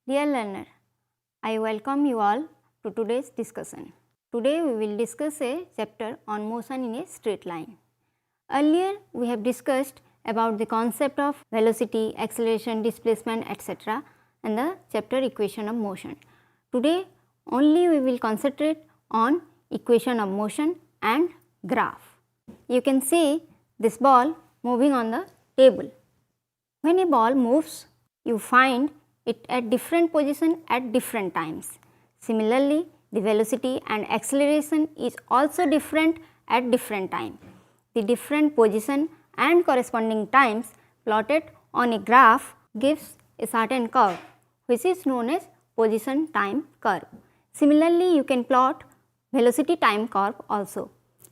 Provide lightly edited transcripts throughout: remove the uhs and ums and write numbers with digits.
Dear learner, I welcome you all to today's discussion. Today we will discuss a chapter on motion in a straight line. Earlier we have discussed about the concept of velocity, acceleration, displacement, etc. and the chapter equation of motion. Today only we will concentrate on equation of motion and graph. You can see this ball moving on the table. When a ball moves, you find it at different position at different times. Similarly, the velocity and acceleration is also different at different time. The different position and corresponding times plotted on a graph gives a certain curve, which is known as position time curve. Similarly, you can plot velocity time curve also.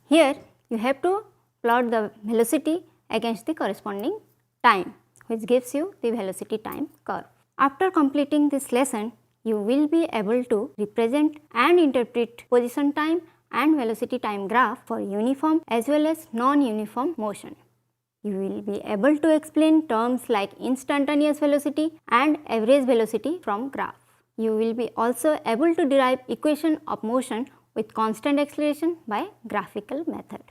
Here you have to plot the velocity against the corresponding time, which gives you the velocity time curve. After completing this lesson, you will be able to represent and interpret position time and velocity time graph for uniform as well as non-uniform motion. You will be able to explain terms like instantaneous velocity and average velocity from graph. You will be also able to derive equation of motion with constant acceleration by graphical method.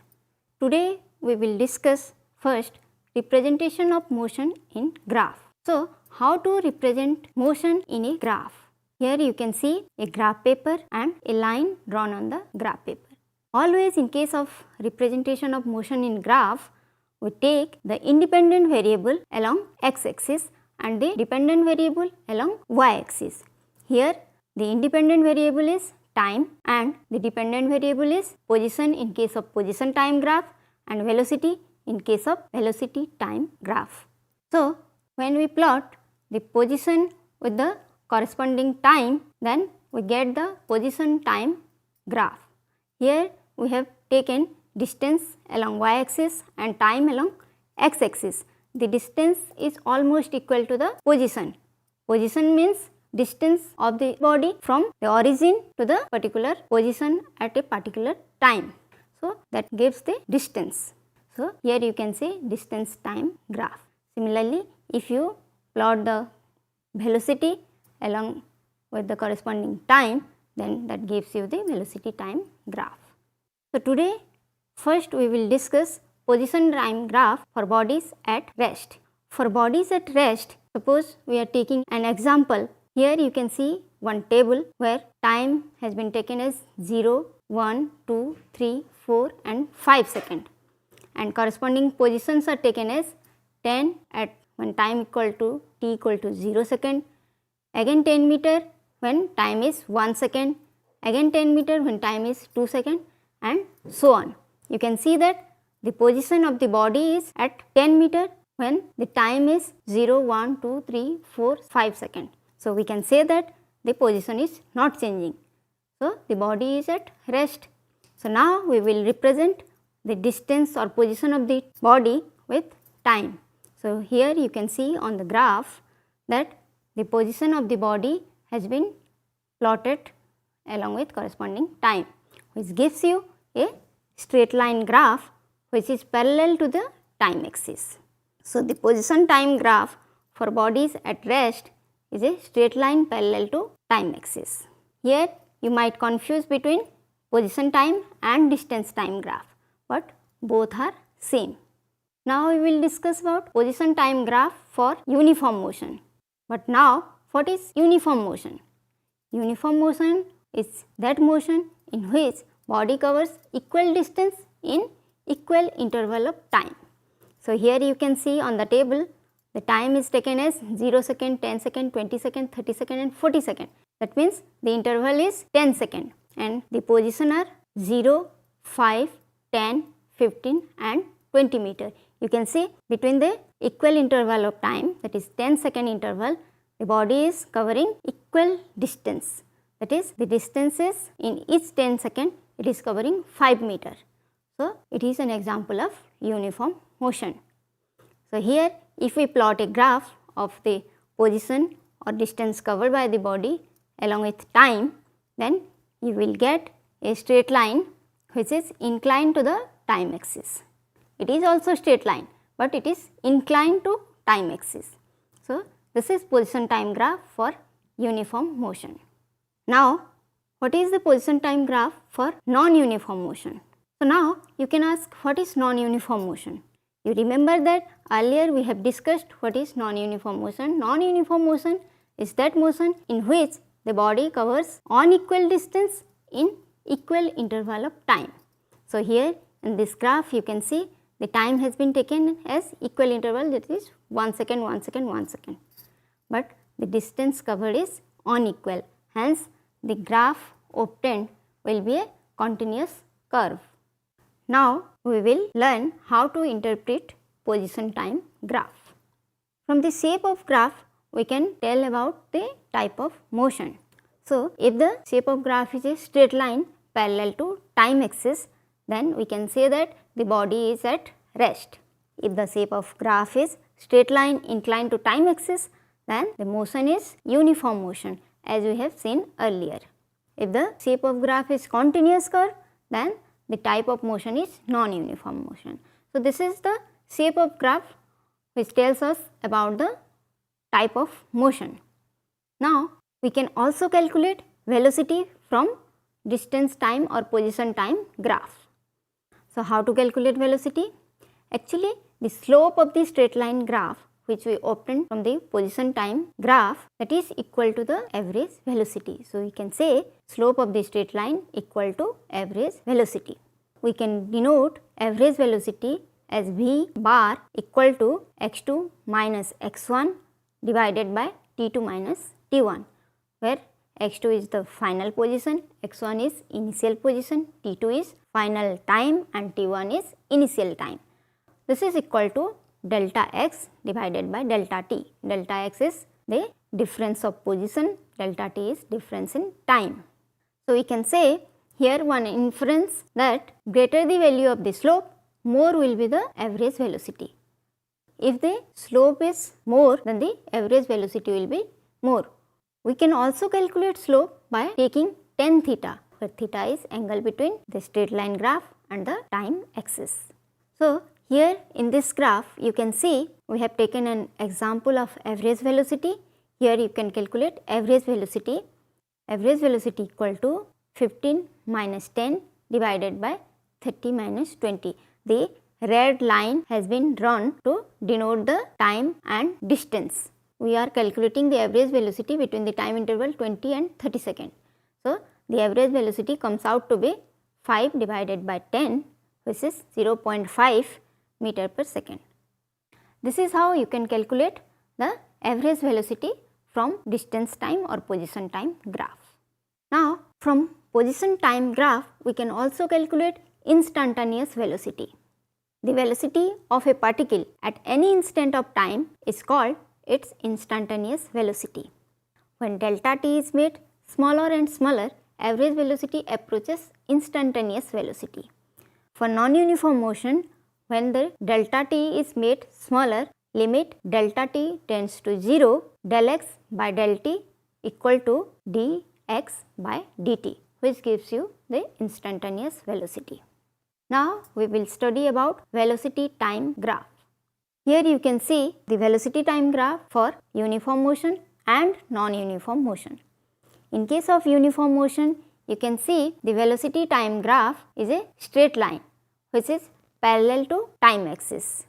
Today we will discuss first representation of motion in graph. So, how to represent motion in a graph? Here you can see a graph paper and a line drawn on the graph paper. Always in case of representation of motion in graph, we take the independent variable along x-axis and the dependent variable along y-axis. Here the independent variable is time and the dependent variable is position in case of position time graph and velocity in case of velocity time graph. So, when we plot the position with the corresponding time, then we get the position time graph. Here we have taken distance along y-axis and time along x-axis. The distance is almost equal to the position. Position means distance of the body from the origin to the particular position at a particular time. So, that gives the distance. So, here you can see distance time graph. Similarly, if you plot the velocity along with the corresponding time, then that gives you the velocity time graph. So, today first we will discuss position time graph for bodies at rest. For bodies at rest, suppose we are taking an example. Here you can see one table where time has been taken as 0, 1, 2, 3, 4 and 5 seconds, and corresponding positions are taken as 10 at when time equal to t equal to 0 second, again 10 meter when time is 1 second, again 10 meter when time is 2 second and so on. You can see that the position of the body is at 10 meter when the time is 0, 1, 2, 3, 4, 5 second. So, we can say that the position is not changing. So, the body is at rest. So, now we will represent the distance or position of the body with time. So, here you can see on the graph that the position of the body has been plotted along with corresponding time, which gives you a straight line graph which is parallel to the time axis. So, the position time graph for bodies at rest is a straight line parallel to time axis. Here you might confuse between position time and distance time graph, but both are same. Now we will discuss about position time graph for uniform motion. But now what is uniform motion? Uniform motion is that motion in which body covers equal distance in equal interval of time. So, here you can see on the table the time is taken as 0 second, 10 second, 20 second, 30 second and 40 second. That means the interval is 10 second and the position are 0, 5, 10, 15 and 20 meter. You can see between the equal interval of time, that is 10 second interval, the body is covering equal distance. That is, the distances in each 10 second it is covering 5 meter. So, it is an example of uniform motion. So, here if we plot a graph of the position or distance covered by the body along with time, then you will get a straight line which is inclined to the time axis. It is also straight line, but it is inclined to time axis. So, this is position time graph for uniform motion. Now, what is the position time graph for non-uniform motion? So, now you can ask what is non-uniform motion. You remember that earlier we have discussed what is non-uniform motion. Non-uniform motion is that motion in which the body covers unequal distance in equal interval of time. So, here in this graph you can see the time has been taken as equal interval, that is 1 second, 1 second, 1 second, but the distance covered is unequal, hence the graph obtained will be a continuous curve. Now, we will learn how to interpret position time graph. From the shape of graph, we can tell about the type of motion. So, if the shape of graph is a straight line parallel to time axis, then we can say that the body is at rest. If the shape of graph is straight line inclined to time axis, then the motion is uniform motion, as we have seen earlier. If the shape of graph is continuous curve, then the type of motion is non-uniform motion. So, this is the shape of graph which tells us about the type of motion. Now, we can also calculate velocity from distance time or position time graph. So, how to calculate velocity? Actually, the slope of the straight line graph which we obtained from the position time graph, that is equal to the average velocity. So, we can say slope of the straight line equal to average velocity. We can denote average velocity as V bar equal to x2 minus x1 divided by t2 minus t1, where x2 is the final position, x1 is initial position, t2 is final time and t1 is initial time. This is equal to delta x divided by delta t. Delta x is the difference of position, delta t is difference in time. So, we can say here one inference that greater the value of the slope, more will be the average velocity. If the slope is more, then the average velocity will be more. We can also calculate slope by taking tan theta, where theta is angle between the straight line graph and the time axis. So, here in this graph you can see we have taken an example of average velocity. Here you can calculate average velocity. Average velocity equal to 15 minus 10 divided by 30 minus 20. The red line has been drawn to denote the time and distance. We are calculating the average velocity between the time interval 20 and 30 seconds. So, the average velocity comes out to be 5 divided by 10, which is 0.5 meter per second. This is how you can calculate the average velocity from distance time or position time graph. Now, from position time graph, we can also calculate instantaneous velocity. The velocity of a particle at any instant of time is called its instantaneous velocity. When delta t is made smaller and smaller, average velocity approaches instantaneous velocity. For non-uniform motion, when the delta t is made smaller, limit delta t tends to 0, del x by del t equal to dx by dt, which gives you the instantaneous velocity. Now, we will study about velocity time graph. Here you can see the velocity time graph for uniform motion and non-uniform motion. In case of uniform motion, you can see the velocity time graph is a straight line which is parallel to time axis.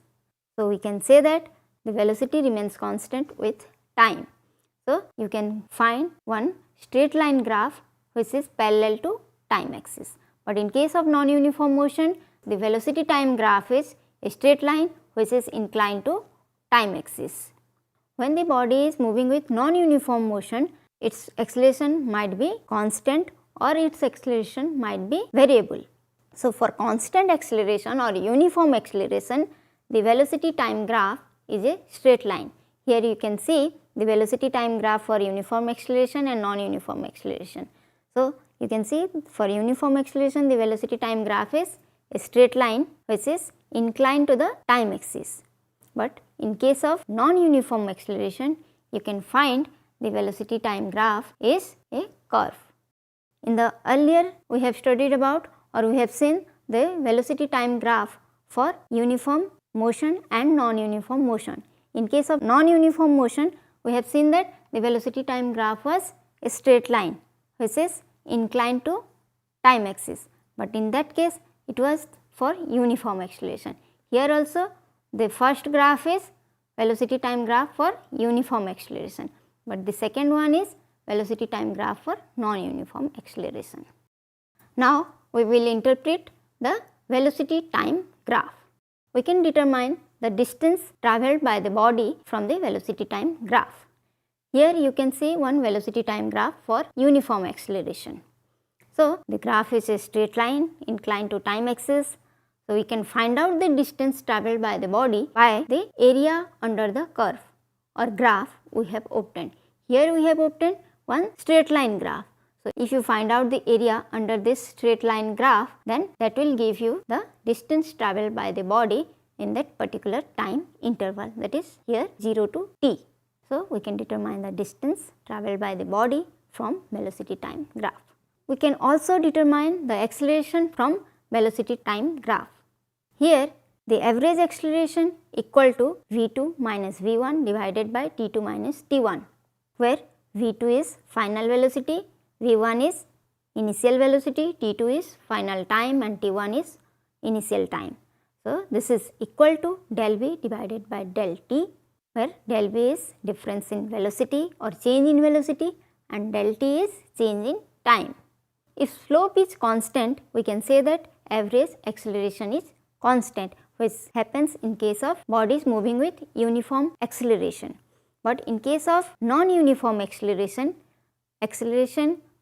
So, we can say that the velocity remains constant with time. So, you can find one straight line graph which is parallel to time axis. But in case of non-uniform motion, the velocity time graph is a straight line which is inclined to time axis. When the body is moving with non-uniform motion, its acceleration might be constant or its acceleration might be variable. So, for constant acceleration or uniform acceleration, the velocity time graph is a straight line. Here you can see the velocity time graph for uniform acceleration and non-uniform acceleration. So, you can see for uniform acceleration, the velocity time graph is a straight line which is inclined to the time axis. But in case of non-uniform acceleration, you can find the velocity time graph is a curve. In the earlier we have studied about or we have seen the velocity time graph for uniform motion and non-uniform motion. In case of non-uniform motion, we have seen that the velocity time graph was a straight line which is inclined to time axis, but in that case it was for uniform acceleration. Here also the first graph is velocity time graph for uniform acceleration, but the second one is velocity time graph for non-uniform acceleration. Now we will interpret the velocity time graph. We can determine the distance travelled by the body from the velocity time graph. Here you can see one velocity time graph for uniform acceleration. So the graph is a straight line inclined to time axis. So we can find out the distance travelled by the body by the area under the curve or graph we have obtained. Here we have obtained one straight line graph. So if you find out the area under this straight line graph, then that will give you the distance travelled by the body in that particular time interval, that is here 0 to t. So we can determine the distance travelled by the body from velocity time graph. We can also determine the acceleration from velocity time graph. Here the average acceleration equal to v2 minus v1 divided by t2 minus t1, where v2 is final velocity, v1 is initial velocity, t2 is final time and t1 is initial time. So this is equal to del v divided by del t, where del v is difference in velocity or change in velocity and del t is change in time. If slope is constant, we can say that average acceleration is constant, which happens in case of bodies moving with uniform acceleration. But in case of non-uniform acceleration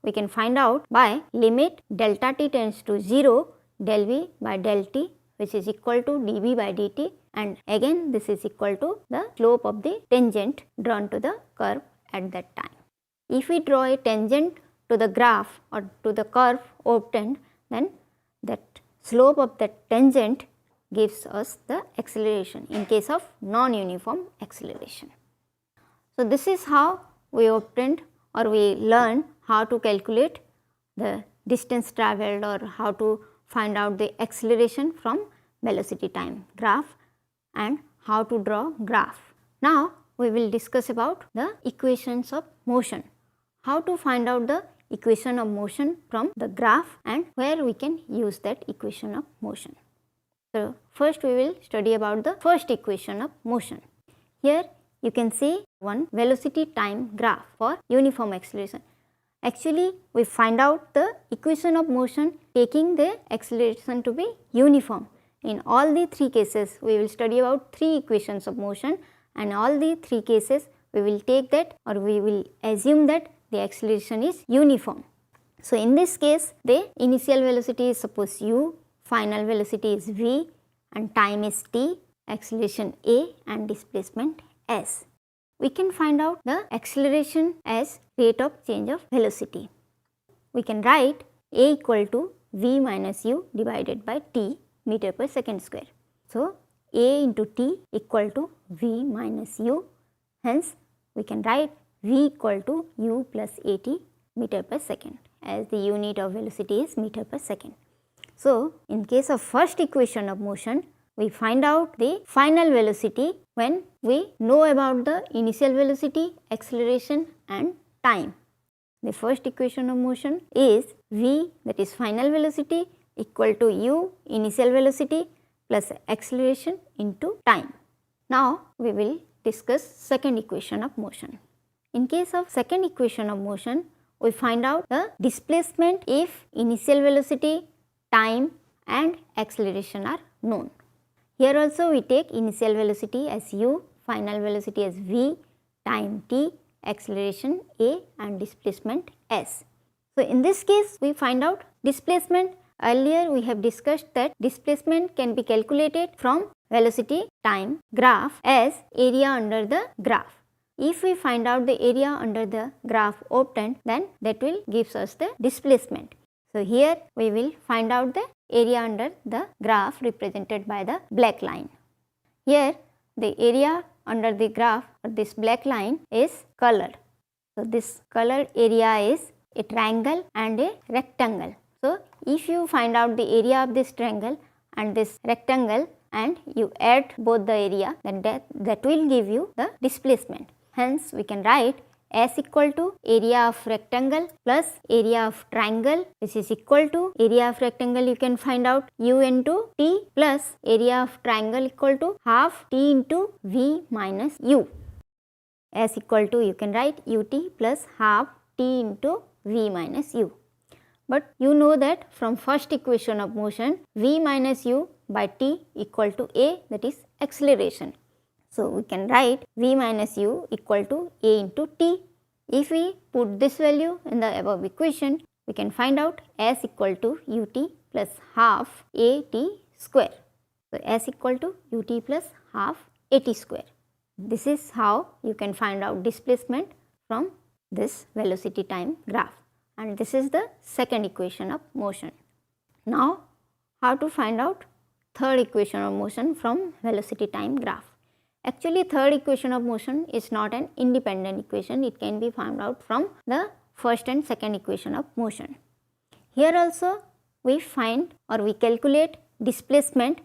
we can find out by limit delta t tends to 0 del v by del t, which is equal to dv by dt, and again this is equal to the slope of the tangent drawn to the curve at that time. If we draw a tangent to the graph or to the curve obtained, then that slope of that tangent gives us the acceleration in case of non-uniform acceleration. So this is how we obtained or we learned how to calculate the distance travelled or how to find out the acceleration from velocity time graph and how to draw graph. Now we will discuss about the equations of motion, how to find out the equation of motion from the graph and where we can use that equation of motion. So first we will study about the first equation of motion. Here you can see one velocity time graph for uniform acceleration. Actually we find out the equation of motion taking the acceleration to be uniform. In all the three cases we will study about three equations of motion, and all the three cases we will take that or we will assume that the acceleration is uniform. So in this case the initial velocity is suppose u, final velocity is v and time is t, acceleration a and displacement s. We can find out the acceleration as rate of change of velocity. We can write a equal to v minus u divided by t meter per second square. So a into t equal to v minus u, hence we can write v equal to u plus at meter per second, as the unit of velocity is meter per second. So in case of first equation of motion, we find out the final velocity when we know about the initial velocity, acceleration and time. The first equation of motion is v, that is final velocity, equal to u, initial velocity, plus acceleration into time. Now we will discuss second equation of motion. In case of second equation of motion, we find out the displacement if initial velocity, time and acceleration are known. Here also we take initial velocity as u, final velocity as v, time t, acceleration a and displacement s. So in this case we find out displacement. Earlier we have discussed that displacement can be calculated from velocity time graph as area under the graph. If we find out the area under the graph obtained, then that will gives us the displacement. So here we will find out the area under the graph represented by the black line. Here the area under the graph or this black line is colored. So this colored area is a triangle and a rectangle. So if you find out the area of this triangle and this rectangle and you add both the area, then that will give you the displacement. Hence we can write S equal to area of rectangle plus area of triangle, which is equal to area of rectangle you can find out u into t plus area of triangle equal to half t into v minus u. S equal to you can write ut plus half t into v minus u. But you know that from first equation of motion v minus u by t equal to a, that is acceleration. So, we can write v minus u equal to a into t. If we put this value in the above equation, we can find out s equal to ut plus half a t square. So, s equal to ut plus half a t square. This is how you can find out displacement from this velocity time graph, and this is the second equation of motion. Now, how to find out third equation of motion from velocity time graph? Actually, third equation of motion is not an independent equation, it can be found out from the first and second equation of motion. Here also we find or we calculate displacement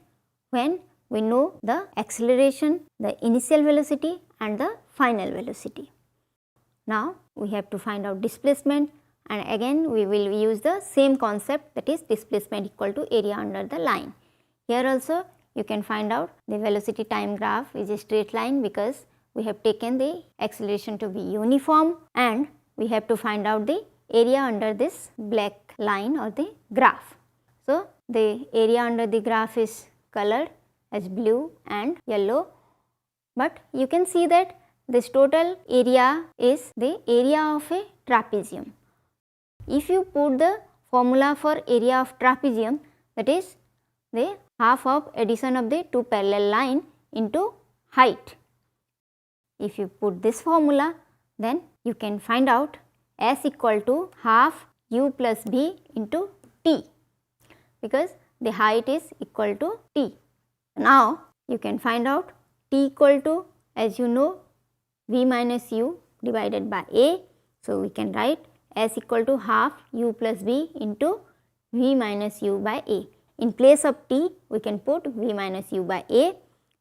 when we know the acceleration, the initial velocity and the final velocity. Now, we have to find out displacement, and again we will use the same concept, that is displacement equal to area under the line. Here also you can find out the velocity time graph is a straight line because we have taken the acceleration to be uniform, and we have to find out the area under this black line or the graph. So, the area under the graph is colored as blue and yellow, but you can see that this total area is the area of a trapezium. If you put the formula for area of trapezium, that is the half of addition of the two parallel line into height. If you put this formula, then you can find out s equal to half u plus b into t, because the height is equal to t. Now, you can find out t equal to, as you know, v minus u divided by a. So, we can write s equal to half u plus b into v minus u by a. In place of t, we can put v minus u by a.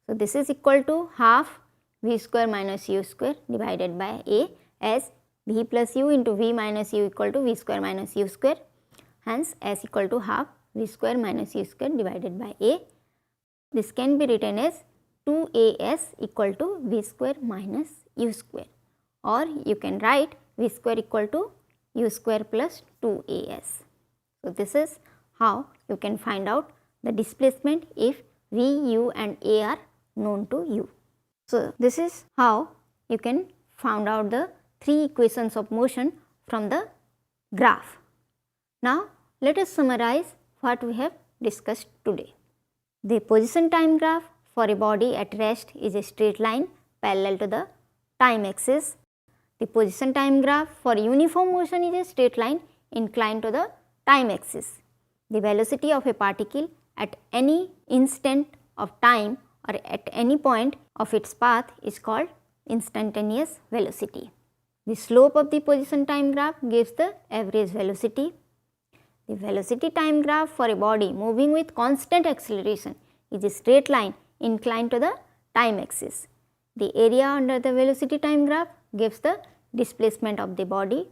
So, this is equal to half v square minus u square divided by a, as v plus u into v minus u equal to v square minus u square. Hence, s equal to half v square minus u square divided by a. This can be written as 2as equal to v square minus u square, or you can write v square equal to u square plus 2as. So, this is how you can find out the displacement if v, u and a are known to you. So, this is how you can find out the three equations of motion from the graph. Now, let us summarize what we have discussed today. The position time graph for a body at rest is a straight line parallel to the time axis. The position time graph for uniform motion is a straight line inclined to the time axis. The velocity of a particle at any instant of time or at any point of its path is called instantaneous velocity. The slope of the position time graph gives the average velocity. The velocity time graph for a body moving with constant acceleration is a straight line inclined to the time axis. The area under the velocity time graph gives the displacement of the body.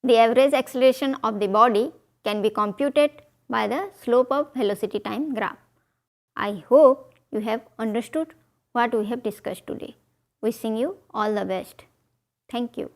The average acceleration of the body can be computed by the slope of velocity time graph. I hope you have understood what we have discussed today. Wishing you all the best. Thank you.